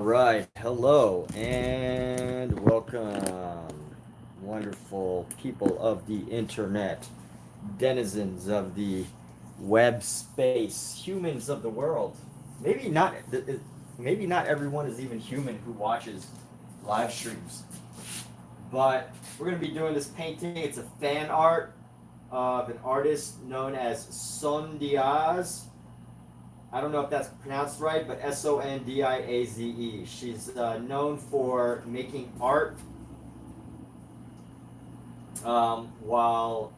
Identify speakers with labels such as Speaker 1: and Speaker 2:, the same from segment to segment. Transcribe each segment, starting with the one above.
Speaker 1: Right. Hello and welcome, wonderful people of the internet, denizens of the web space, humans of the world. Maybe not. Maybe not everyone is even human who watches live streams. But we're going to be doing this painting. It's a fan art of an artist known as Son Diaz. I don't know if that's pronounced right, but Sondiaze. She's known for making art while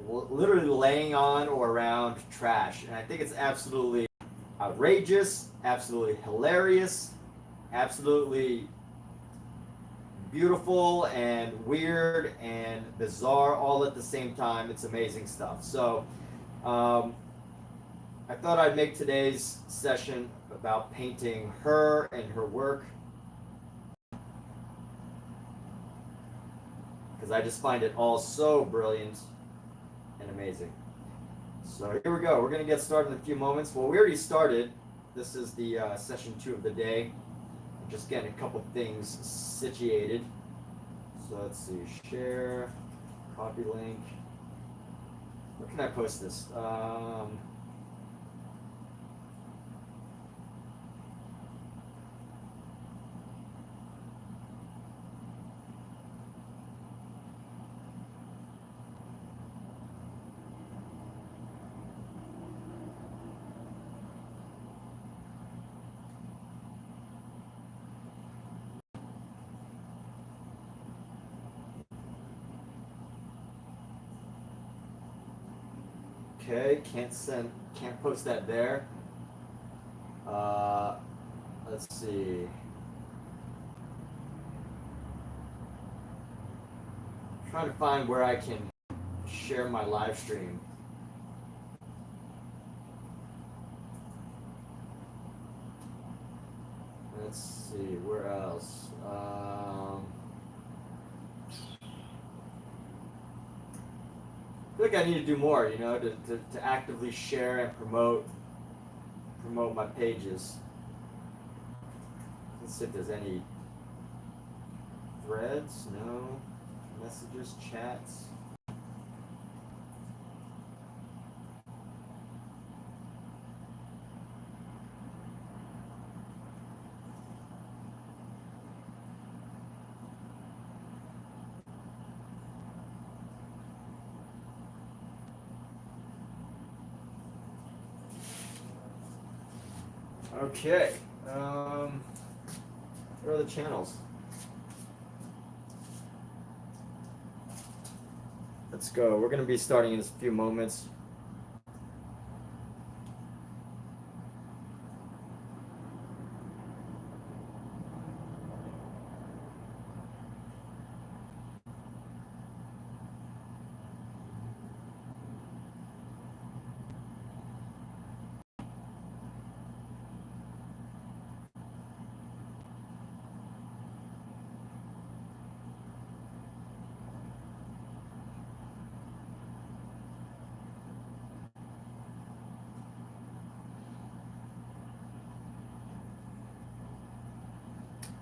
Speaker 1: literally laying on or around trash. And I think it's absolutely outrageous, absolutely hilarious, absolutely beautiful and weird and bizarre all at the same time. It's amazing stuff. So, um, I thought I'd make today's session about painting her and her work because I just find it all so brilliant and amazing. So here we go. We're going to get started in a few moments. Well, we already started. This is the session 2 of the day. I'm just getting a couple things situated. So let's see. Share, copy link. Where can I post this? Okay, can't post that there. Uh, let's see. I'm trying to find where I can share my live stream. Let's see, where else? I feel like I need to do more, to actively share and promote my pages. Let's see if there's any threads. No. Messages, chats. Okay. Where are the channels? Let's go. We're going to be starting in a few moments.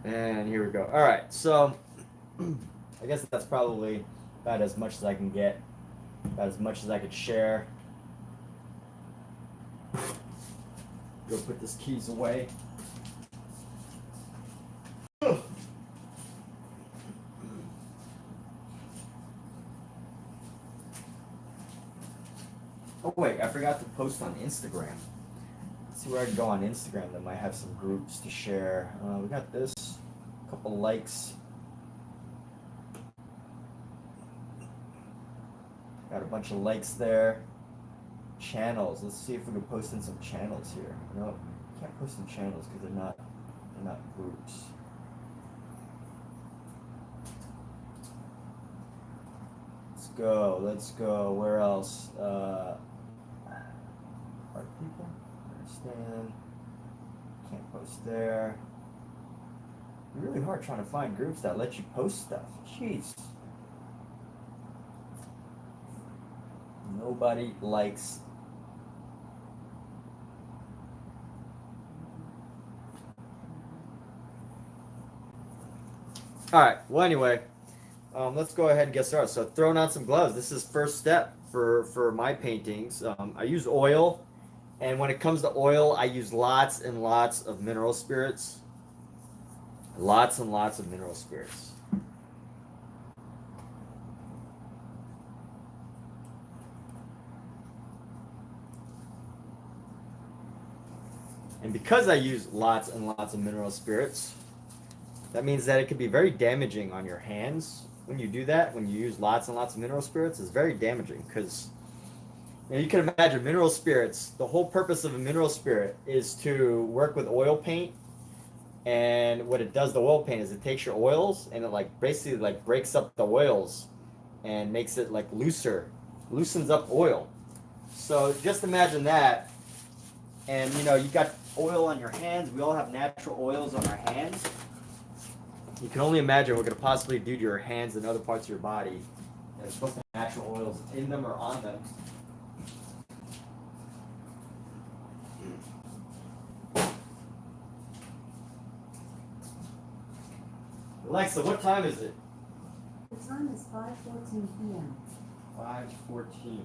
Speaker 1: And here we go. All right. So I guess that's probably about as much as I can get, about as much as I could share. Go put this keys away. Oh wait, I forgot to post on Instagram. Let's see where I can go on Instagram that might have some groups to share. We got this, a couple likes. Got a bunch of likes there. Channels. Let's see if we can post in some channels here. No, can't post in channels because they're not groups. Let's go. Where else? Art people? Understand. Can't post there. Really hard trying to find groups that let you post stuff. Jeez. Nobody likes All right. Well, anyway, let's go ahead and get started. So, throwing on some gloves. This is first step for my paintings. I use oil, and when it comes to oil, I use lots and lots of mineral spirits. Lots and lots of mineral spirits. And because I use lots and lots of mineral spirits, that means that it can be very damaging on your hands when you do that. When you use lots and lots of mineral spirits, it's very damaging because you can imagine mineral spirits. The whole purpose of a mineral spirit is to work with oil paint, and what it does, the oil paint, is it takes your oils and it like basically like breaks up the oils and makes it like looser, loosens up oil. So just imagine that, and you got oil on your hands. We all have natural oils on our hands. You can only imagine what it could possibly do to your hands and other parts of your body. There's supposed to have natural oils in them or on them. Alexa, what time is it?
Speaker 2: The time is 5:14 p.m.
Speaker 1: 5:14.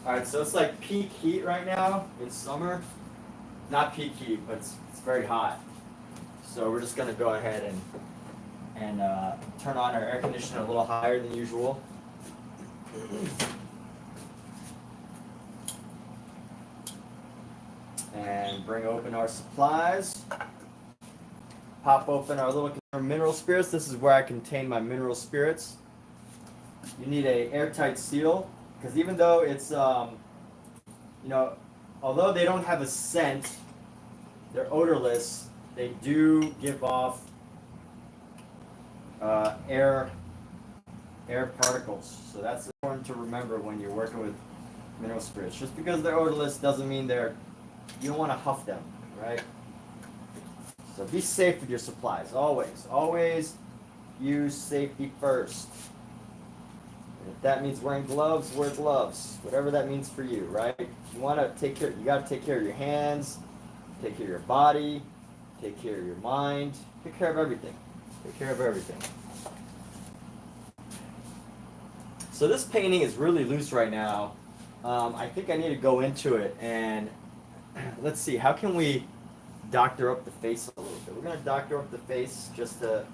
Speaker 1: Alright, so it's like peak heat right now in summer. Not peak heat, but it's very hot. So we're just going to go ahead and turn on our air conditioner a little higher than usual. And bring open our supplies. Pop open our little mineral spirits. This is where I contain my mineral spirits. You need a airtight seal, because even though it's although they don't have a scent, they're odorless. They do give off air particles. So that's important to remember when you're working with mineral spirits. Just because they're odorless doesn't mean you don't want to huff them, right? So be safe with your supplies, always. Always use safety first. And if that means wearing gloves, wear gloves. Whatever that means for you, right? You gotta take care of your hands, take care of your body, take care of your mind, take care of everything. Take care of everything. So this painting is really loose right now. I think I need to go into it and let's see, how can we doctor up the face a little bit? We're going to doctor up the face just to...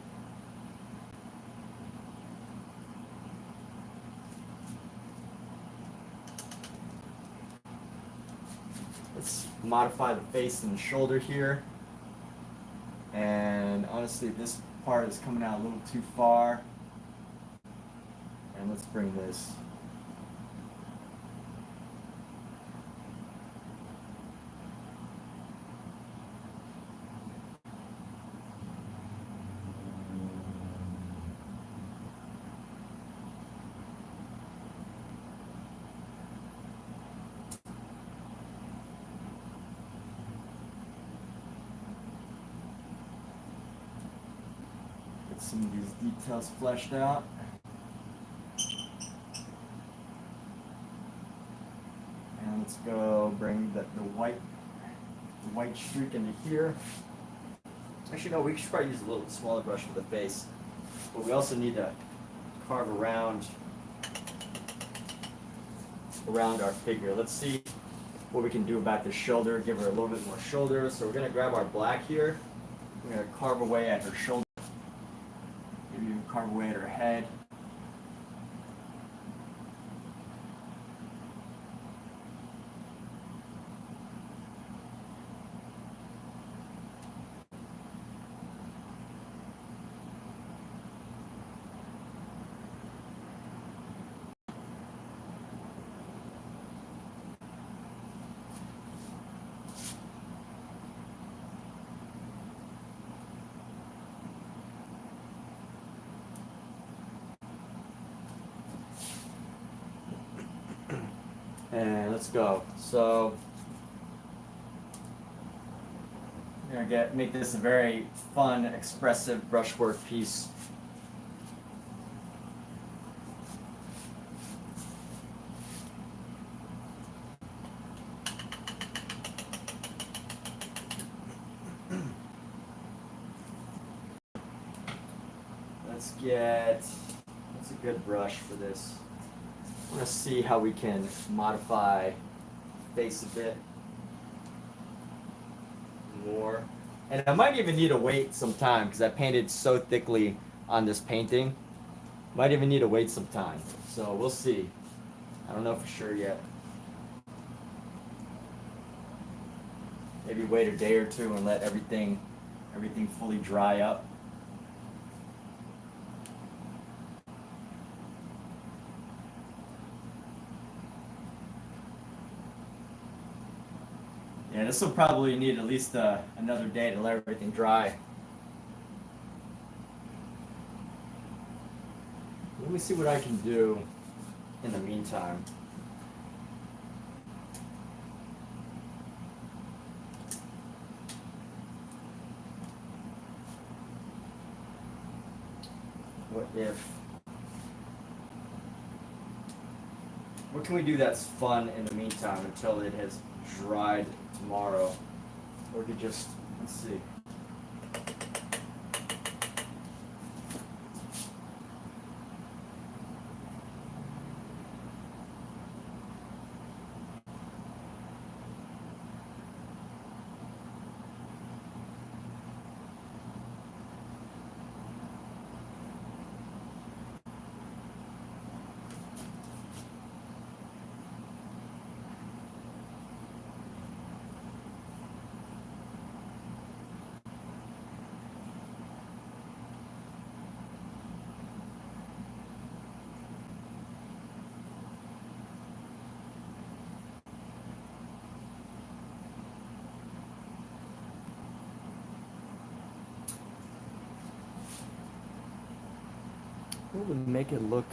Speaker 1: Let's modify the face and the shoulder here. And honestly, this part is coming out a little too far. And let's bring this. Get some of these details fleshed out. And let's go bring the white streak into here. Actually, no, we should probably use a little smaller brush for the face. But we also need to carve around our figure. Let's see what we can do about the shoulder, give her a little bit more shoulder. So we're going to grab our black here. We're going to carve away at her shoulder. Maybe even carve away at her head. And let's go. So I'm gonna make this a very fun, expressive brushwork piece. what's a good brush for this? I want to see how we can modify face a bit more. And I might even need to wait some time because I painted so thickly on this painting. Might even need to wait some time. So we'll see. I don't know for sure yet. Maybe wait a day or two and let everything fully dry up. Yeah, this will probably need at least another day to let everything dry. Let me see what I can do in the meantime. What can we do that's fun in the meantime until it has dried tomorrow? Or we could just, let's see. What would make it look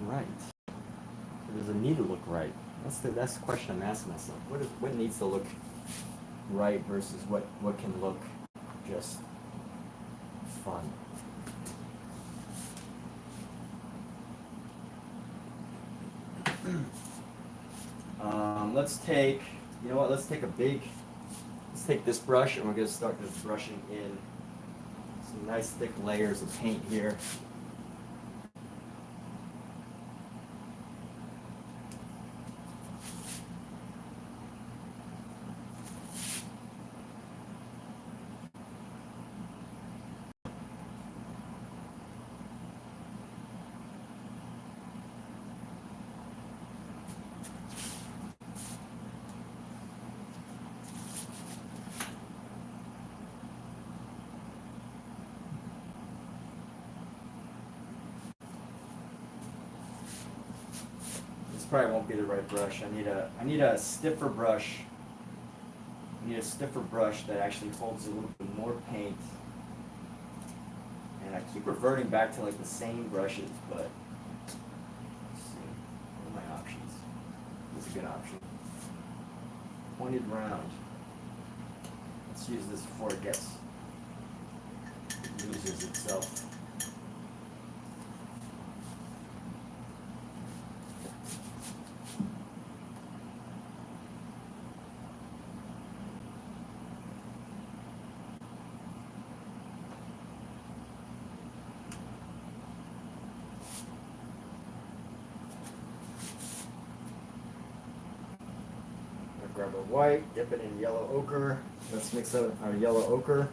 Speaker 1: right? Or does it need to look right? That's the question I'm asking myself. What needs to look right versus what can look just fun? Let's take, you know what? Let's take this brush and we're gonna start just brushing in some nice thick layers of paint here. Probably won't be the right brush. I need a stiffer brush. I need a stiffer brush that actually holds a little bit more paint. And I keep reverting back to like the same brushes, but let's see. What are my options? This is a good option. Pointed round. Let's use this before it loses itself. Grab our white, dip it in yellow ochre. Let's mix up our yellow ochre.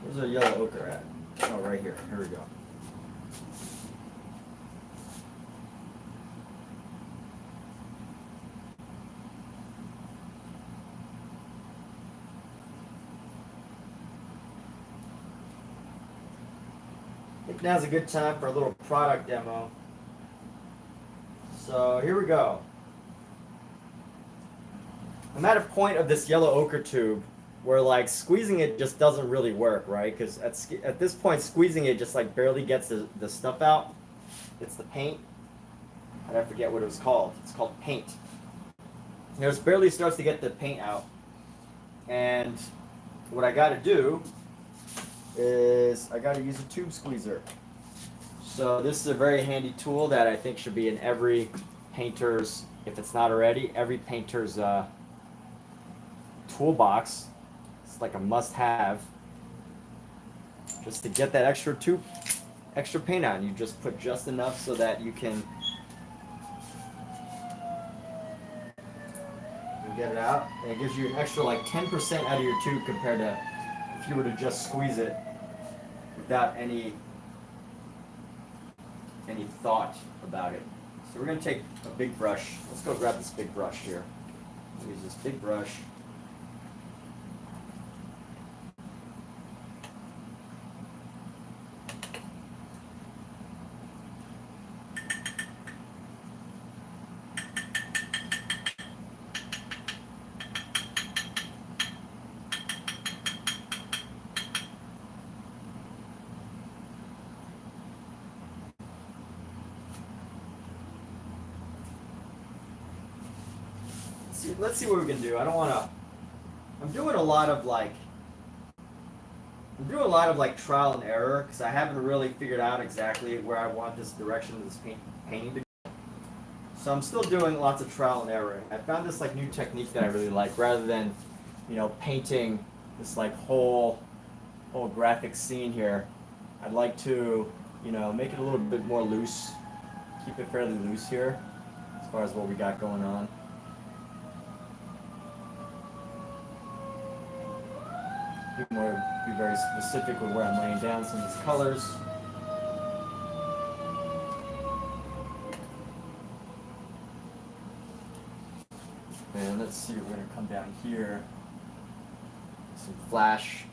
Speaker 1: Where's our yellow ochre at? Oh, right here. Here we go. I think now's a good time for a little product demo. So here we go. I'm at a point of this yellow ochre tube where like squeezing it just doesn't really work, right? Because at this point, squeezing it just like barely gets the stuff out. It's the paint. I forget what it was called. It's called paint. It just barely starts to get the paint out. And what I got to do is I got to use a tube squeezer. So this is a very handy tool that I think should be in every painter's, if it's not already, every painter's toolbox. It's like a must-have. Just to get that extra paint on, you just put just enough so that you can get it out, and it gives you an extra like 10% out of your tube compared to if you were to just squeeze it without any thought about it. So we're going to take a big brush. Let's go grab this big brush here. Use this big brush. Let's see what we can do. I don't want to. I'm doing a lot of like trial and error because I haven't really figured out exactly where I want this direction of this painting to go. So I'm still doing lots of trial and error. I found this like new technique that I really like. Rather than, painting this like whole graphic scene here, I'd like to, make it a little bit more loose. Keep it fairly loose here as far as what we got going on. Be very specific with where I'm laying down some of these colors. And let's see, we're going to come down here. Some flash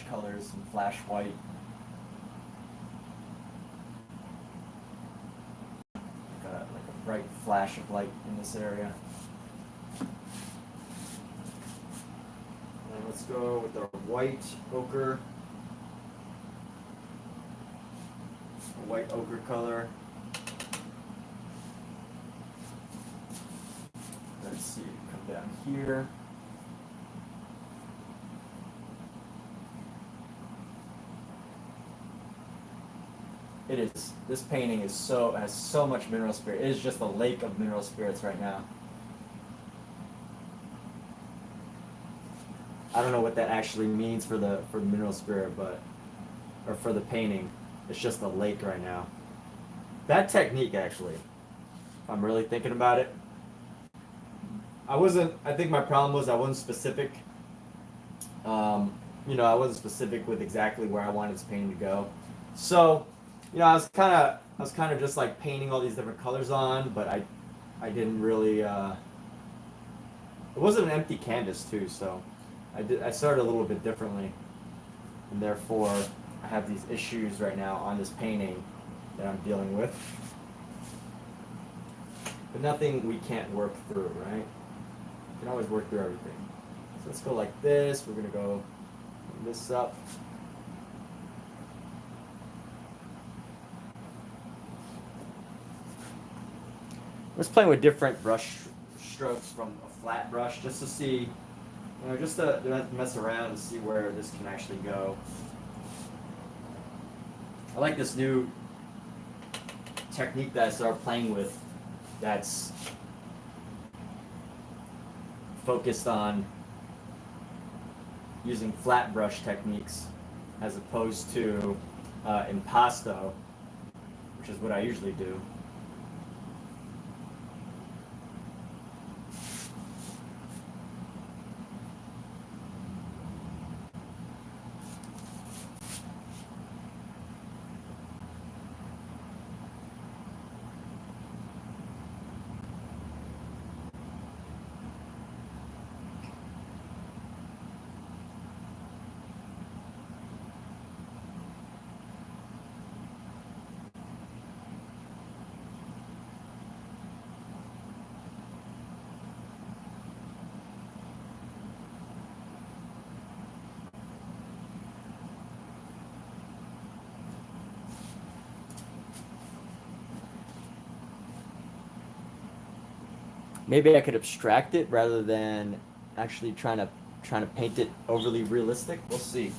Speaker 1: colors, some flash white. Got like a bright flash of light in this area. Let's go with our white ochre. A white ochre color. Let's see, come down here. This painting has so much mineral spirit. It is just a lake of mineral spirits right now. I don't know what that actually means for the mineral spirit, or for the painting. It's just a lake right now. That technique, actually, if I'm really thinking about it, I think my problem was I wasn't specific. I wasn't specific with exactly where I wanted this painting to go. So, I was kind of just like painting all these different colors on, but I didn't really. It wasn't an empty canvas too, so. I started a little bit differently, and therefore I have these issues right now on this painting that I'm dealing with. But nothing we can't work through, right? We can always work through everything. So let's go like this. We're going to go this up. Let's play with different brush strokes from a flat brush just to see. Just to mess around and see where this can actually go. I like this new technique that I started playing with that's focused on using flat brush techniques as opposed to impasto, which is what I usually do. Maybe I could abstract it rather than actually trying to paint it overly realistic. We'll see.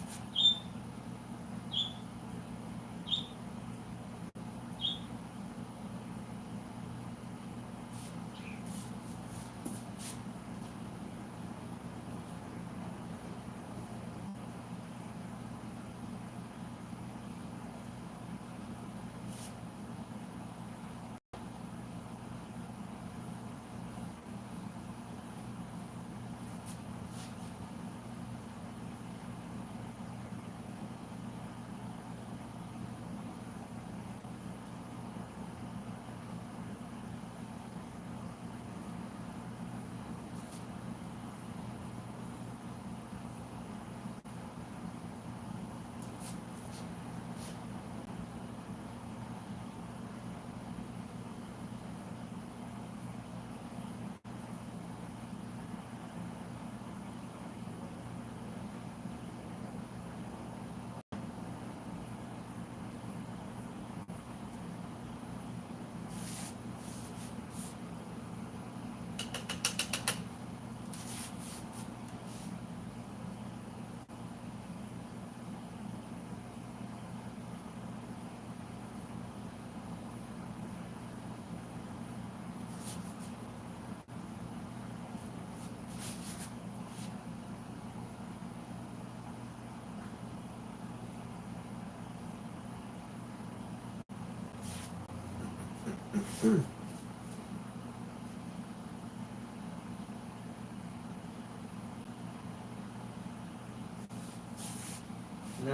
Speaker 1: Now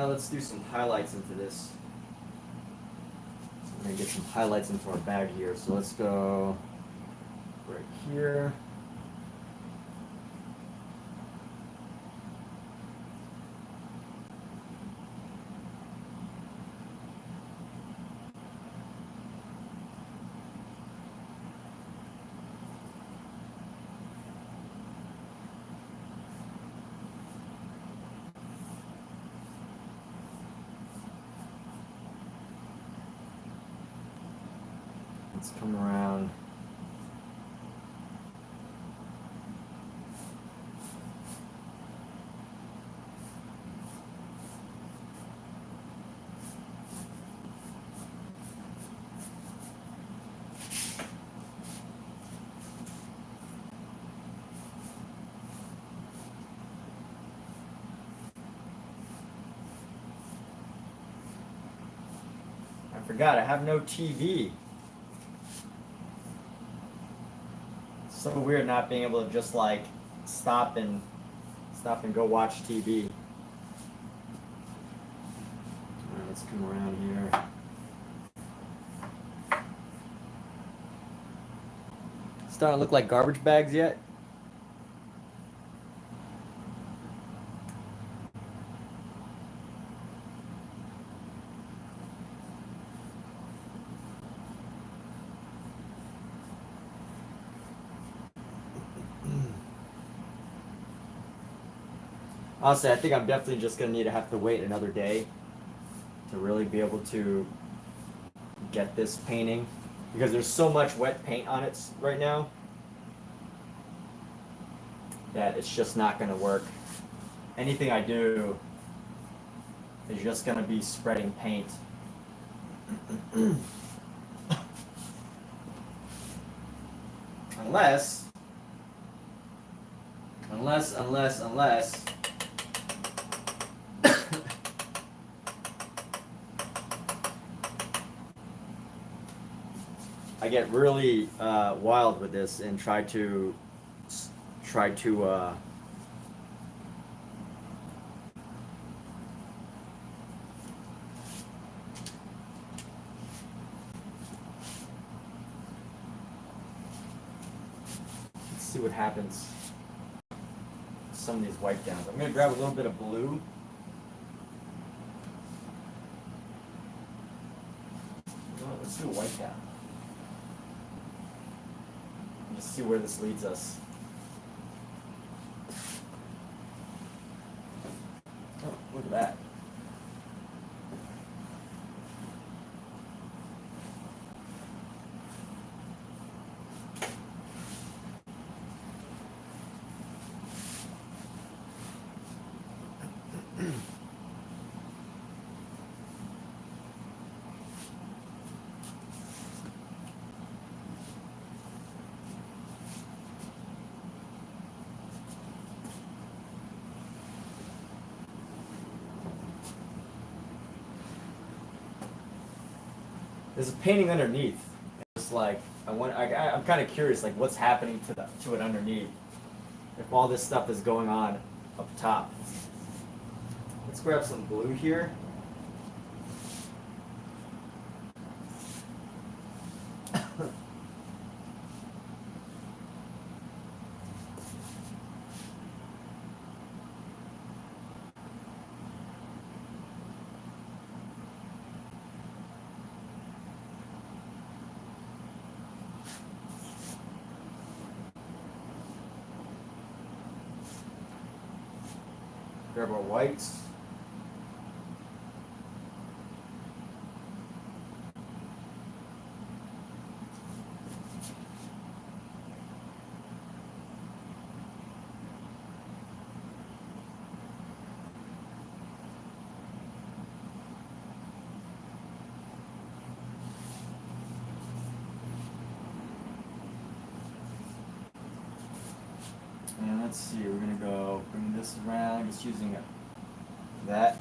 Speaker 1: let's do some highlights into this. So we're gonna get some highlights into our bag here. So let's go right here. Let's come around. I forgot I have no TV. It's so weird not being able to just like stop and go watch TV. Alright, let's come around here. Starting to look like garbage bags yet? Honestly, I think I'm definitely just gonna need to have to wait another day to really be able to get this painting because there's so much wet paint on it right now that it's just not gonna work. Anything I do is just gonna be spreading paint. Unless I get really wild with this and try to let's see what happens. Some of these white downs. I'm gonna grab a little bit of blue. Let's do a white down. Just see where this leads us. Oh, look at that. There's a painting underneath. It's like I'm kind of curious, like what's happening to it underneath. If all this stuff is going on up top. Let's grab some blue here. Grab our whites. And let's see, we're gonna go bring this around, just using that.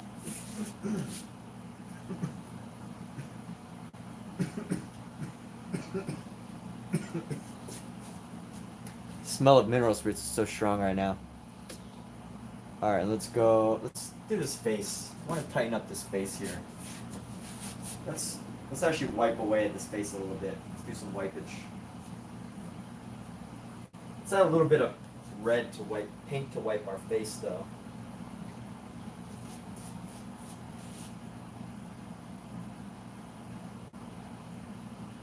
Speaker 1: smell of mineral spirits is so strong right now. All right, let's go. Let's do this face. I want to tighten up this face here. Let's actually wipe away at this face a little bit. Let's do some wipage. Let's add a little bit of red to wipe, pink to wipe our face though.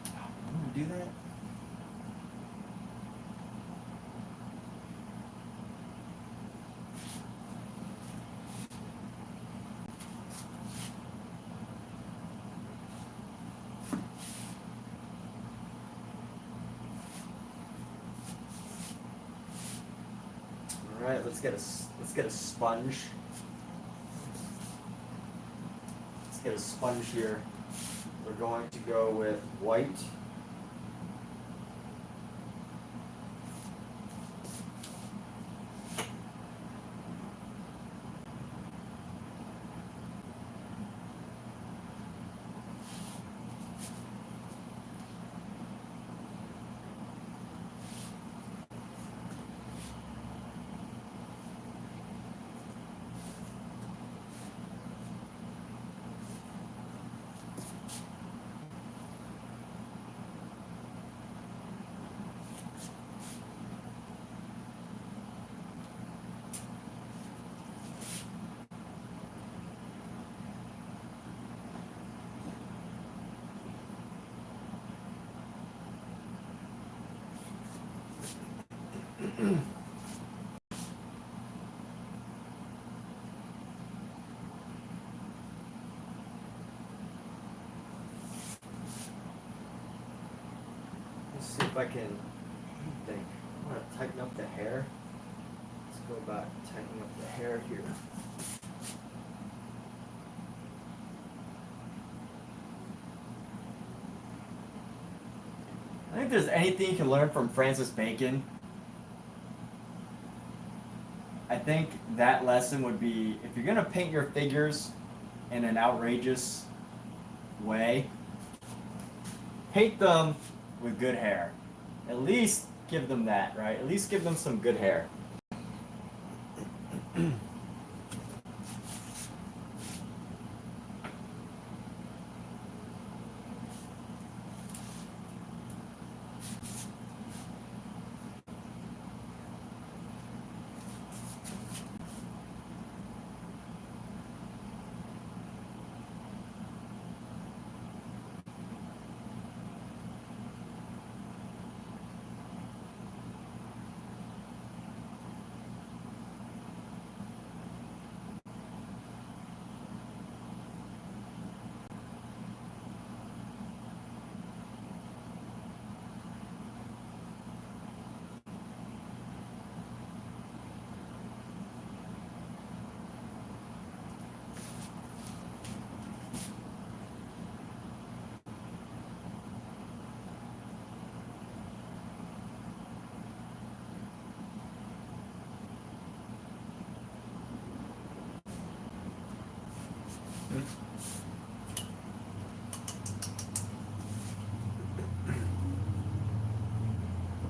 Speaker 1: I'm gonna do that. All right, let's get a sponge. Let's get a sponge here. We're going to go with white. Let's see if I can think. I want to tighten up the hair. Let's go about tightening up the hair here. I think if there's anything you can learn from Francis Bacon, I think that lesson would be if you're going to paint your figures in an outrageous way, paint them with good hair. At least give them that, right? At least give them some good hair.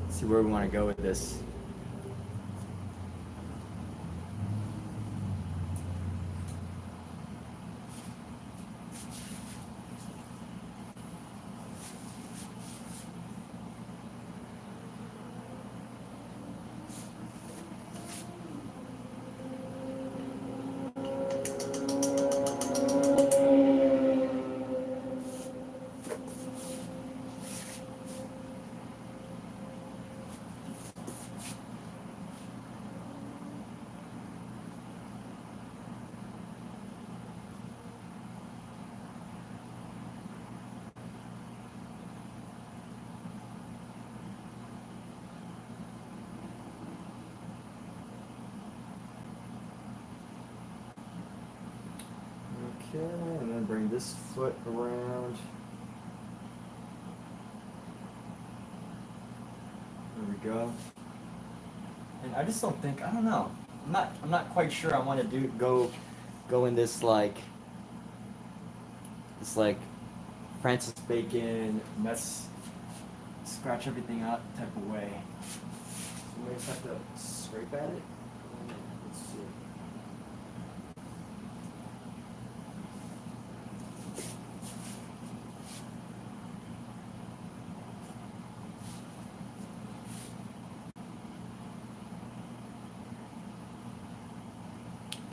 Speaker 1: Let's see where we want to go with this. Okay, and then bring this foot around. There we go. And I just don't think, I don't know. I'm not quite sure I want to go in this like Francis Bacon scratch everything out type of way. So We just have to scrape at it. Let's see.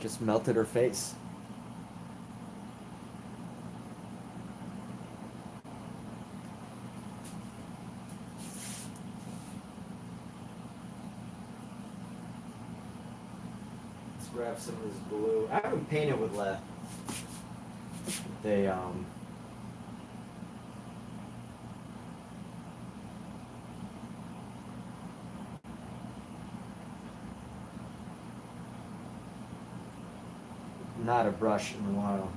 Speaker 1: Just melted her face. Let's grab some of this blue. I haven't painted with lead. They not a brush in a while.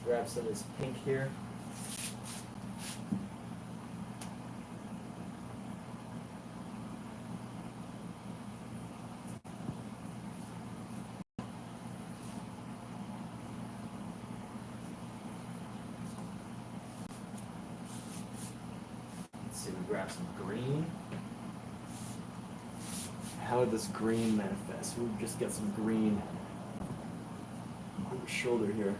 Speaker 1: Grab some of this pink here. Let's see, we grab some green. How would this green manifest? We'll just get some green on the shoulder here.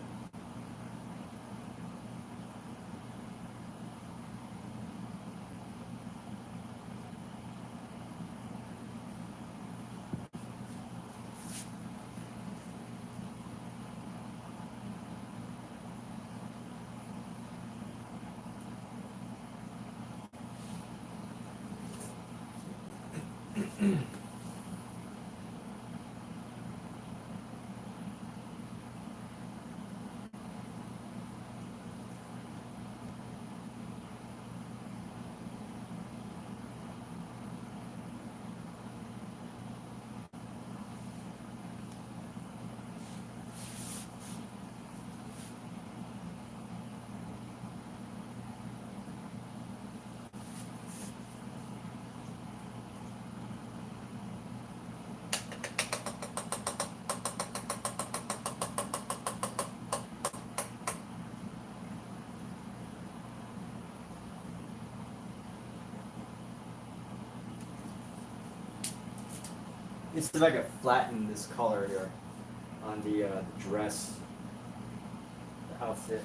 Speaker 1: Let's see if I can flatten this color here on the dress, the outfit.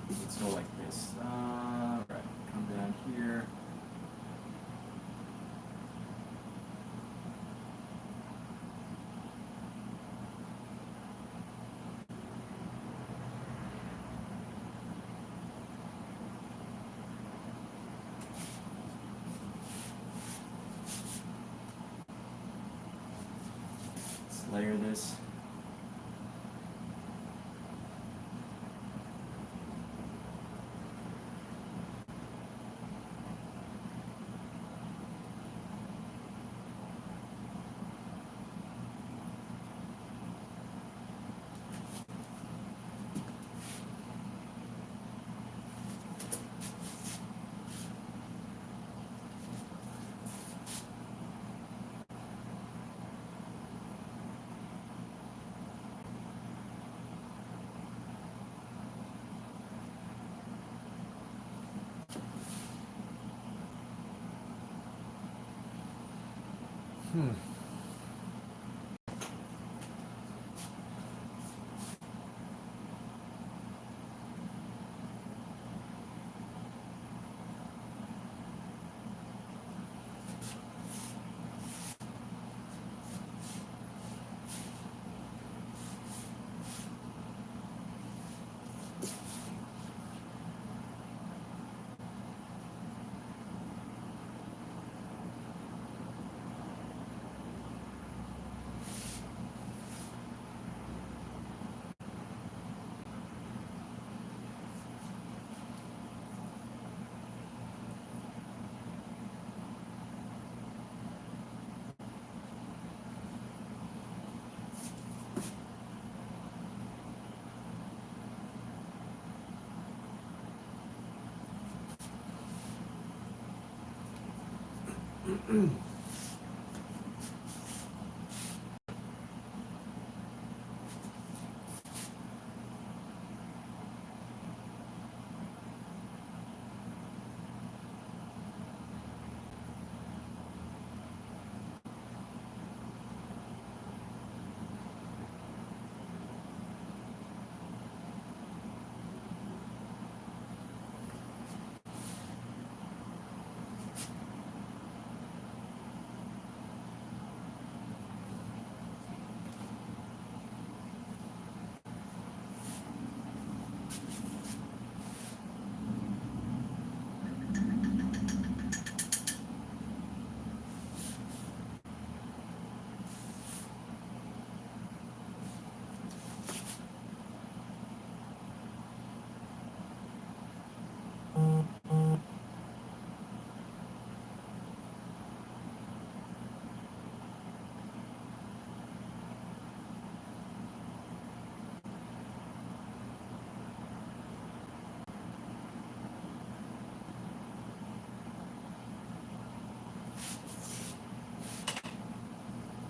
Speaker 1: Let's go like this. Right, come down here. Let's layer this.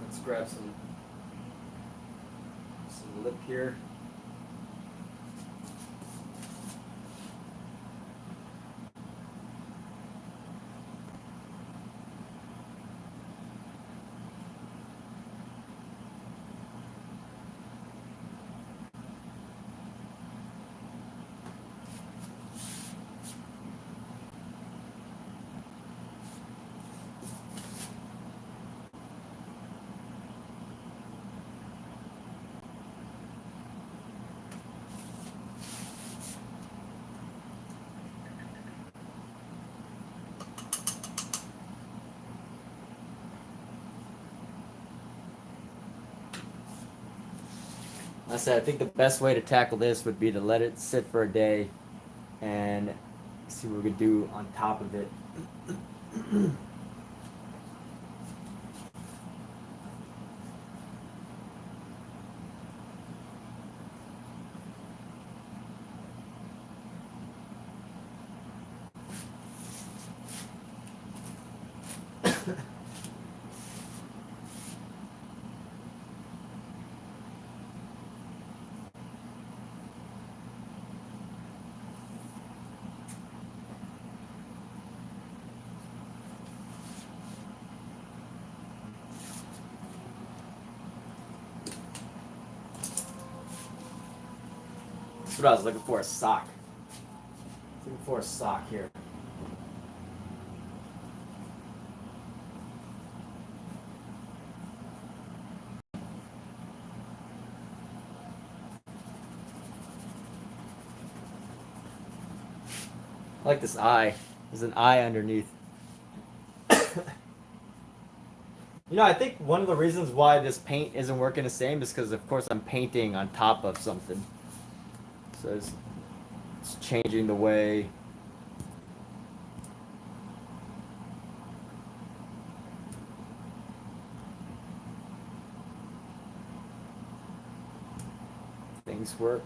Speaker 1: Let's grab some lip here. I said I think the best way to tackle this would be to let it sit for a day and see what we could do on top of it. That's what I was looking for, a sock. Looking for a sock here. I like this eye. There's an eye underneath. I think one of the reasons why this paint isn't working the same is because, of course, I'm painting on top of something. So it's changing the way. Things work.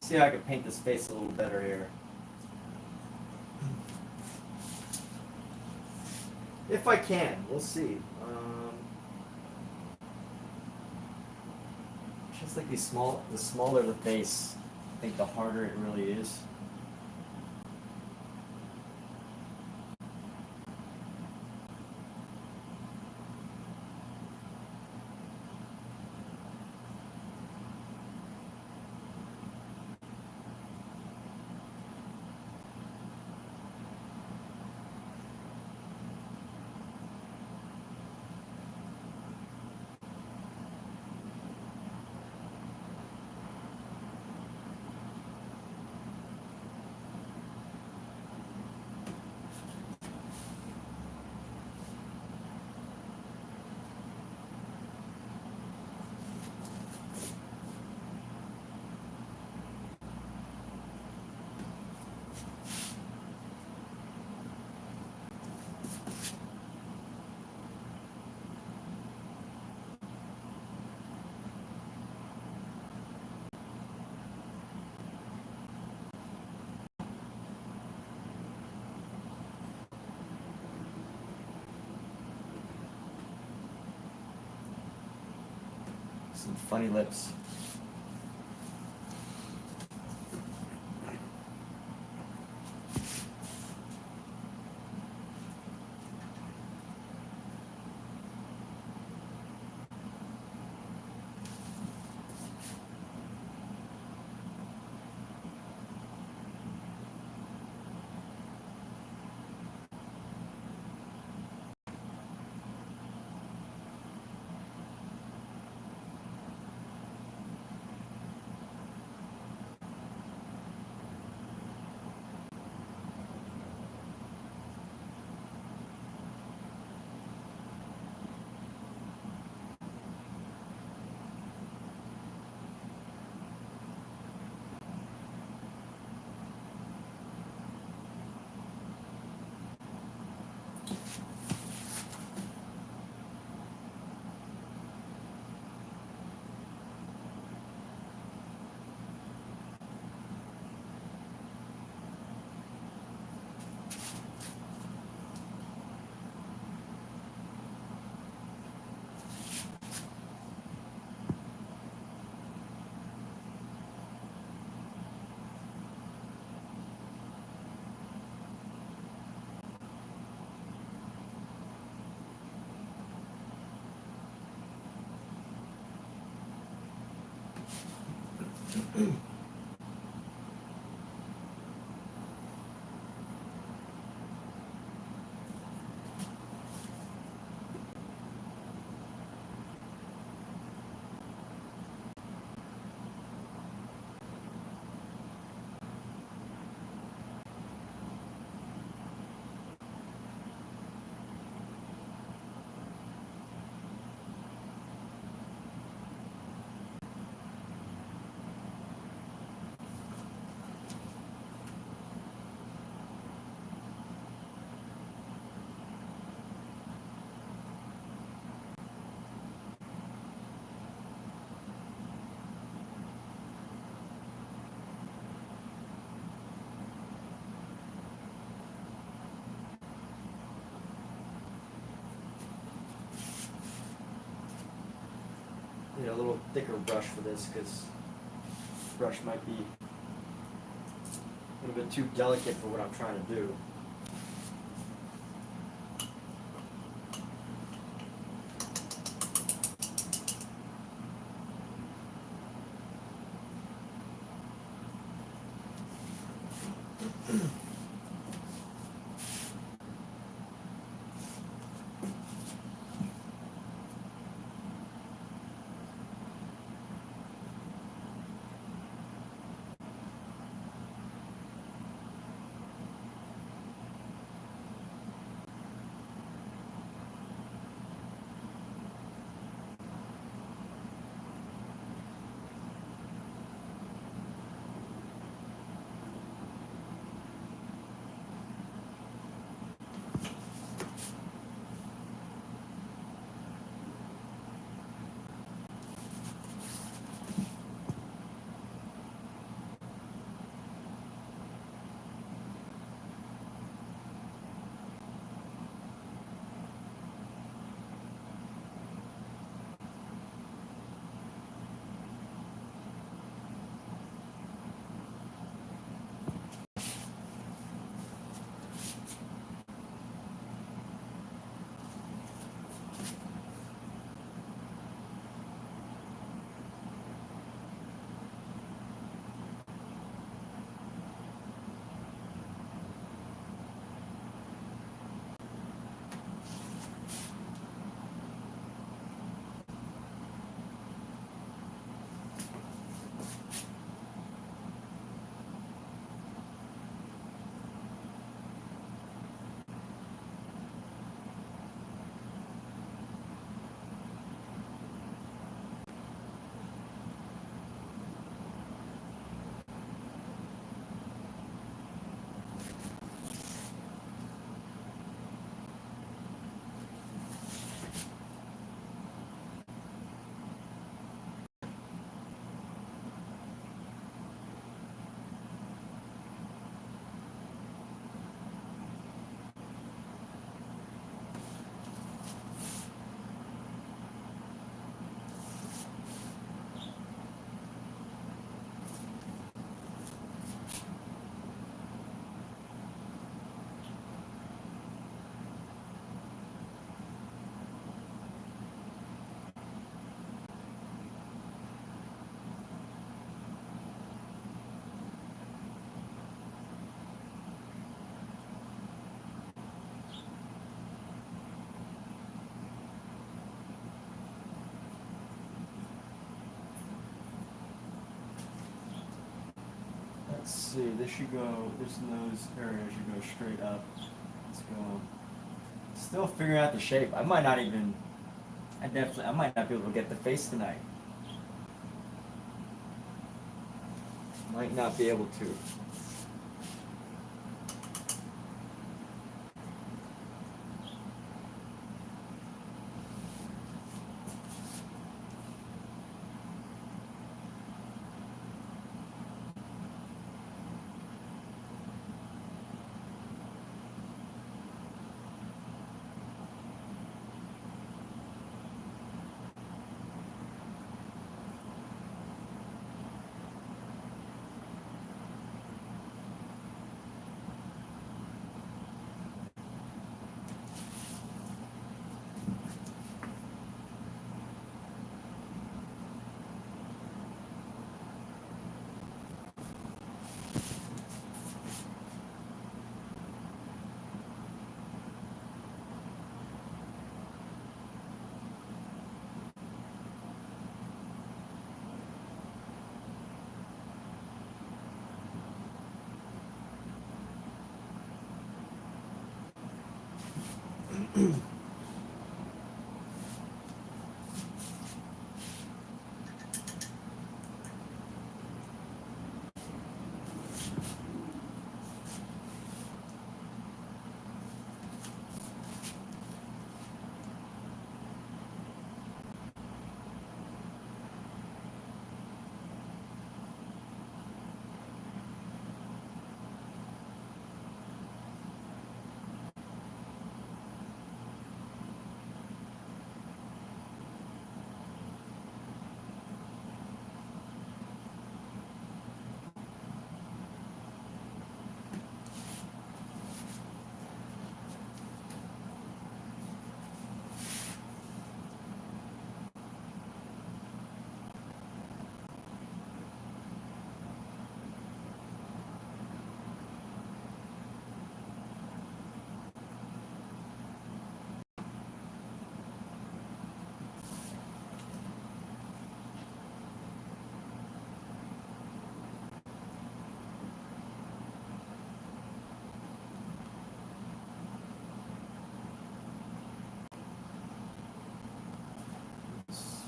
Speaker 1: See how I can paint this face a little better here. If I can, we'll see. Just like the smaller the face, I think the harder it really is. Some funny lips. A little thicker brush for this because the brush might be a little bit too delicate for what I'm trying to do. Let's see, this should go, this nose area should go straight up. Let's go. Still figuring out the shape. I might not even, I might not be able to get the face tonight. Might not be able to.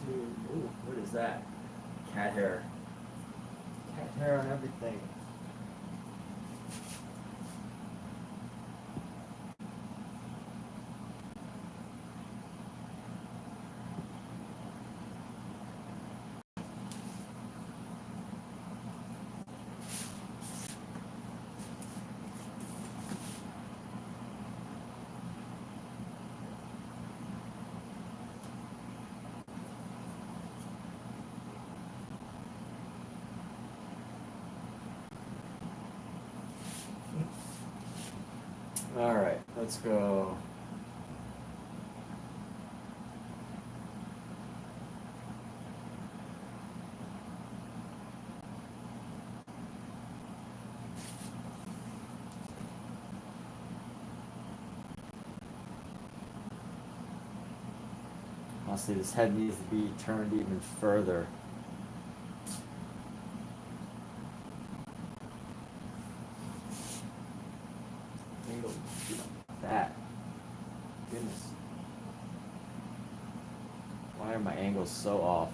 Speaker 1: Ooh, what is that? Cat hair. Cat hair on everything. All right, let's go. Honestly, this head needs to be turned even further. Angle that. Goodness. Why are my angles so off?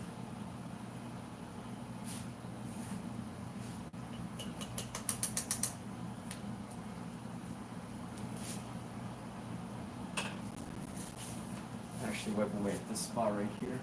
Speaker 1: Actually, wipe away at this spot right here.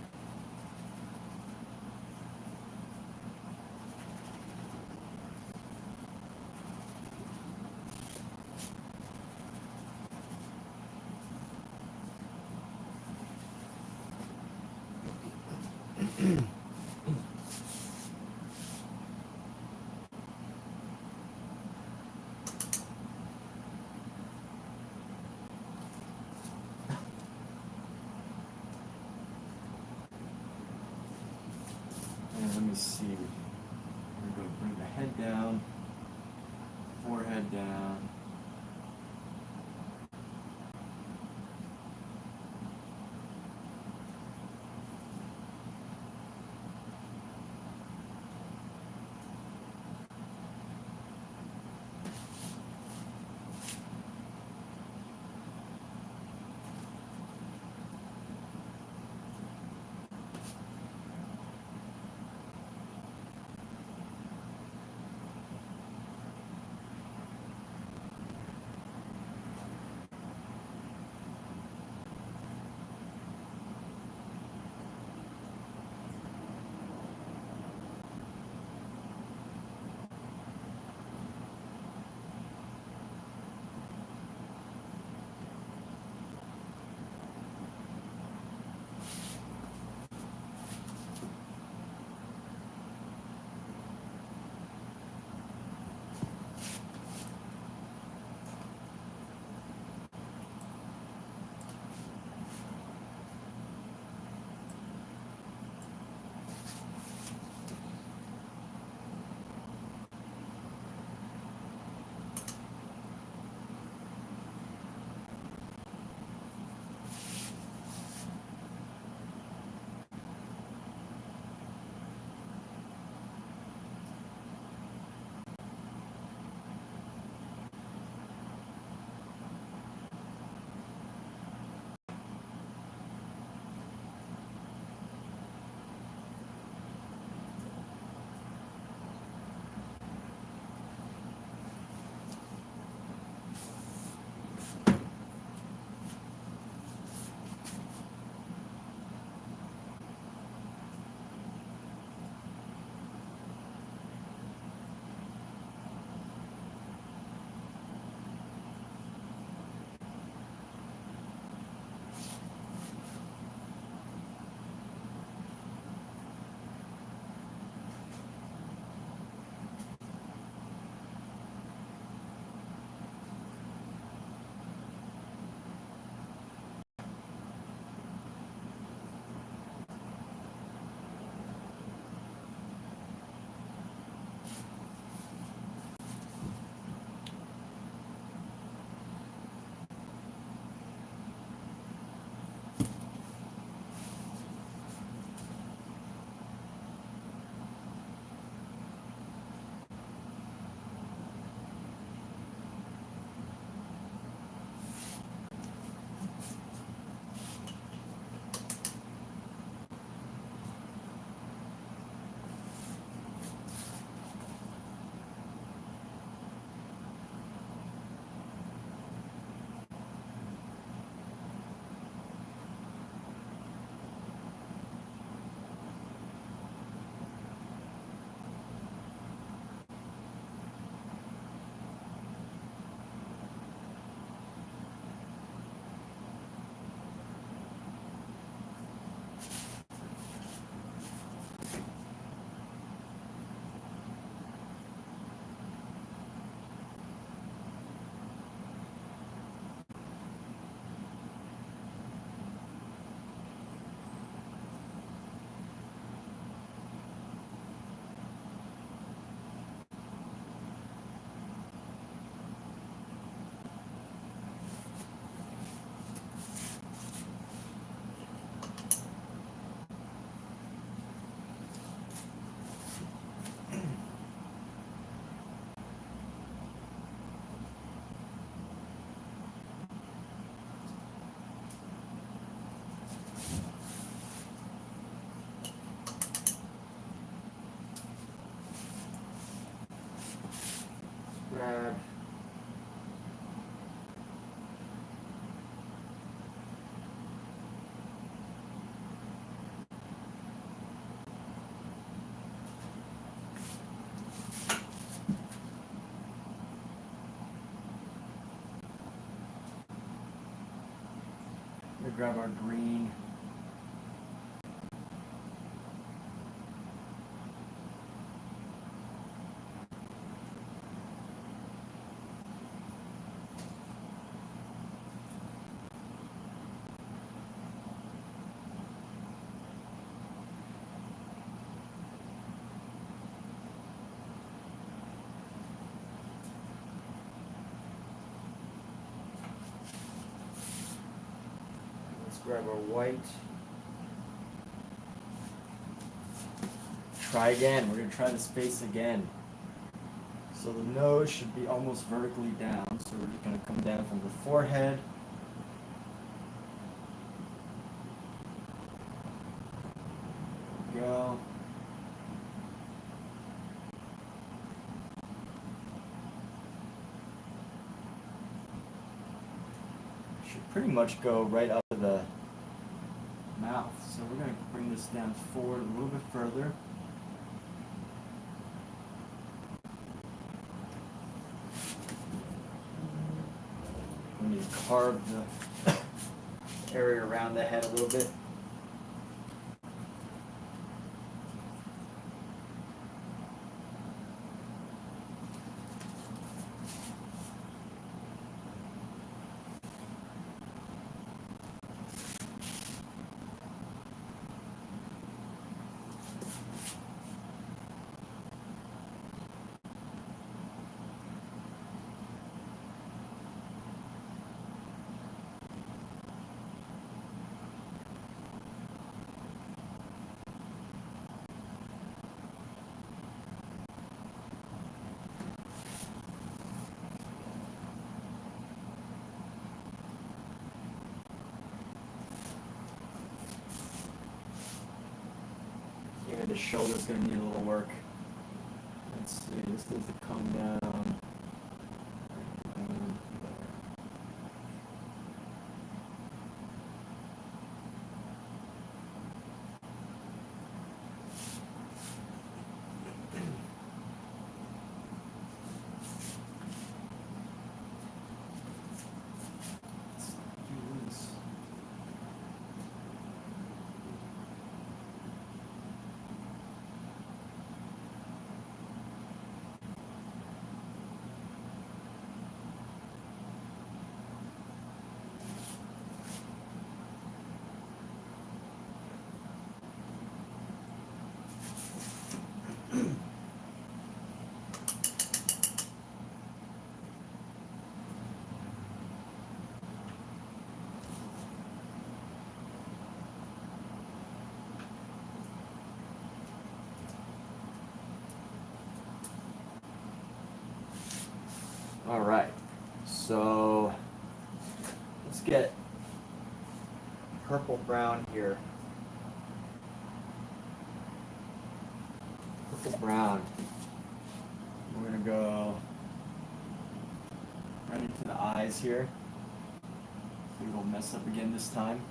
Speaker 1: grab our green. Let's grab our white. Try again. We're going to try the space again. So the nose should be almost vertically down. So we're just going to come down from the forehead. There we go. Should pretty much go right up to the mouth. So we're going to bring this down forward a little bit further. We need to carve the area around the head a little bit. Yeah, the shoulder's going to need a little work. Let's see, this needs to come down. Let's do this. All right, so let's get purple brown here. Purple brown. We're gonna go right into the eyes here. We will mess up again this time.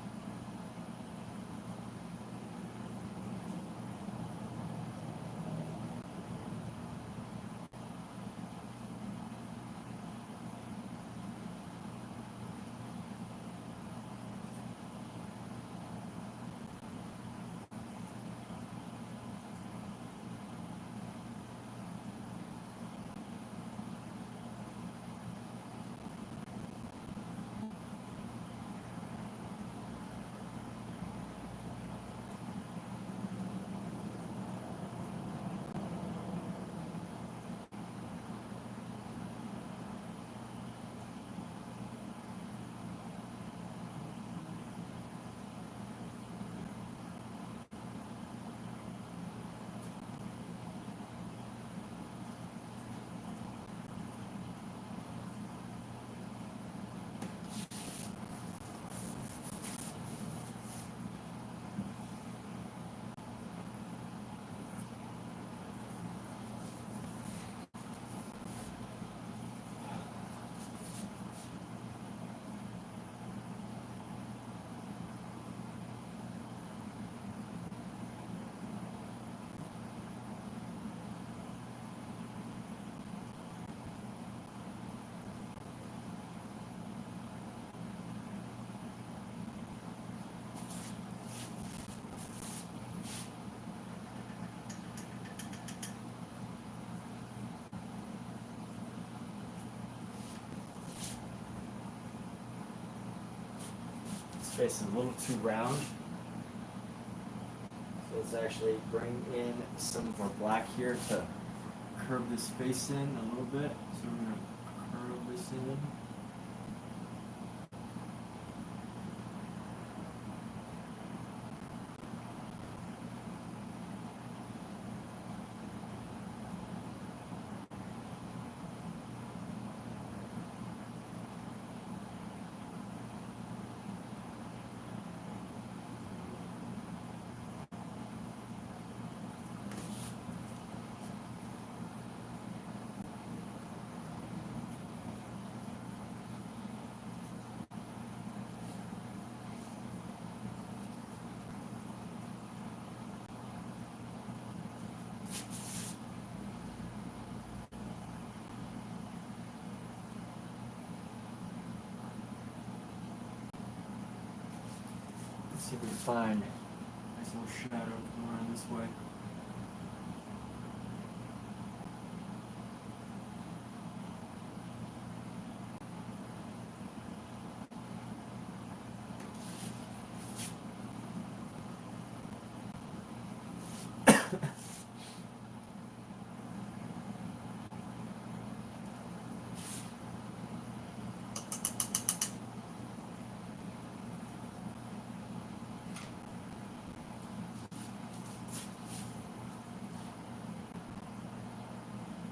Speaker 1: space is a little too round. So let's actually bring in some of our black here to curve this space in a little bit. So we're going to curve this in. See if we can find a nice little shadow come around this way.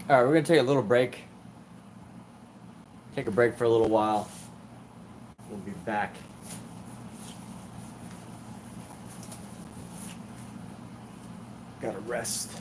Speaker 1: All right, we're gonna take a little break. Take a break for a little while. We'll be back. Gotta rest.